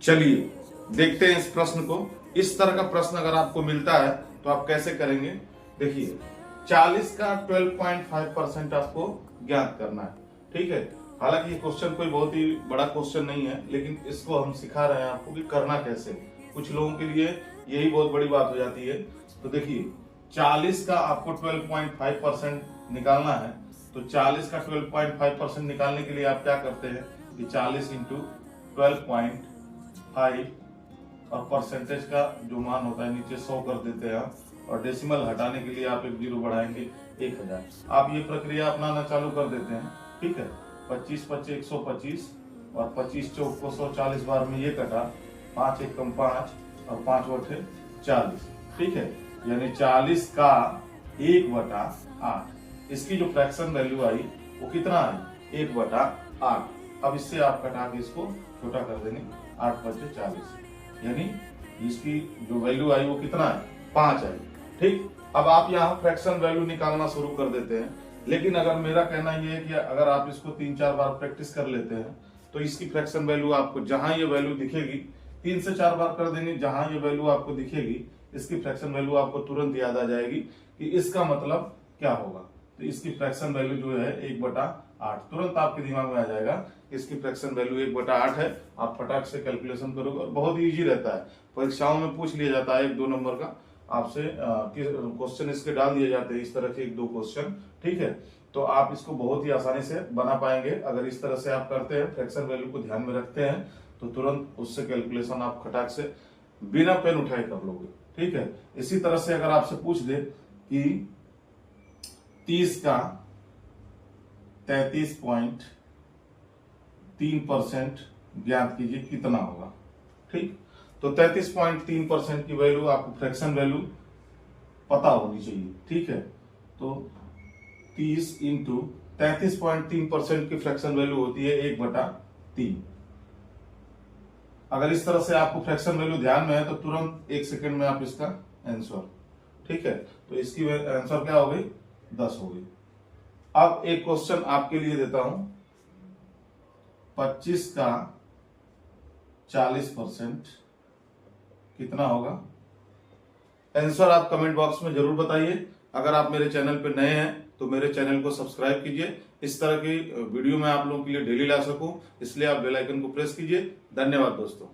चलिए देखते हैं इस प्रश्न को। इस तरह का प्रश्न अगर आपको मिलता है तो आप कैसे करेंगे। देखिए 40 का 12.5% आपको ज्ञात करना है, ठीक है। हालांकि ये क्वेश्चन कोई बहुत ही बड़ा क्वेश्चन नहीं है, लेकिन इसको हम सिखा रहे हैं आपको कि करना कैसे। कुछ लोगों के लिए यही बहुत बड़ी बात हो जाती है। तो देखिए 40 का आपको 12.5% निकालना है, तो 40 का 12.5% निकालने के लिए आप क्या करते हैं कि 40 इंटू 12.5 और परसेंटेज का जो मान होता है नीचे 100 कर देते हैं और डेसिमल हटाने के लिए आप एक जीरो बढ़ाएंगे 1000। आप ये प्रक्रिया अपनाना चालू कर देते हैं, ठीक है। 25 25 125 और 25 चौक को 140 बार में ये कटा, 5 1 कम 5 और 5 बटे 40, ठीक है। यानी 40 का 1/8। इसकी जो फ्रैक्शन वैल्यू आई वो कितना है 1/8। अब इससे आप कटा के इसको छोटा कर देंगे 8/40, यानी इसकी जो वैल्यू आई वो कितना है 5 आई, ठीक। अब आप यहाँ फ्रैक्शन वैल्यू निकालना शुरू कर देते हैं। लेकिन अगर मेरा कहना ये है कि अगर आप इसको 3-4 बार प्रैक्टिस कर लेते हैं तो इसकी फ्रैक्शन वैल्यू आपको जहां ये वैल्यू दिखेगी 3 से 4 बार कर देंगे, जहां ये वैल्यू आपको दिखेगी इसकी फ्रैक्शन वैल्यू आपको तुरंत याद आ जाएगी कि इसका मतलब क्या होगा। तो इसकी फ्रैक्शन वैल्यू जो है 1/8 तुरंत आपके दिमाग में आ जाएगा। इसकी फ्रैक्शन वैल्यू 1/8 है। आप फटाक से कैलकुलेशन करोगे और बहुत ही इजी रहता है। परीक्षाओं में पूछ लिया जाता है 1-2 नंबर का आपसे क्वेश्चन इसके डाल दिए जाते हैं इस तरह के 1-2 क्वेश्चन, ठीक है। तो आप इसको बहुत ही आसानी से बना पाएंगे अगर इस तरह से आप करते हैं, फ्रैक्शन वैल्यू को ध्यान में रखते हैं तो तुरंत उससे कैलकुलेशन आप खटाक से बिना पेन उठाए कर लोगे, ठीक है। इसी तरह से अगर आपसे पूछ दे कि 30 का 33.3% ज्ञात कीजिए कितना होगा, ठीक। तो 33.3% की वैल्यू आपको फ्रैक्शन वैल्यू पता होनी चाहिए, ठीक है। तो 30 इंटू 33.3% की फ्रैक्शन वैल्यू होती है 1/3। अगर इस तरह से आपको फ्रैक्शन वैल्यू ध्यान में है तो तुरंत 1 सेकंड में आप इसका आंसर, ठीक है। तो इसकी आंसर क्या हो गई 10 हो गई। अब एक क्वेश्चन आपके लिए देता हूं। 25 का 40% कितना होगा। आंसर आप कमेंट बॉक्स में जरूर बताइए। अगर आप मेरे चैनल पे नए हैं तो मेरे चैनल को सब्सक्राइब कीजिए। इस तरह की वीडियो मैं आप लोगों के लिए डेली ला सकूं, इसलिए आप बेल आइकन को प्रेस कीजिए। धन्यवाद दोस्तों।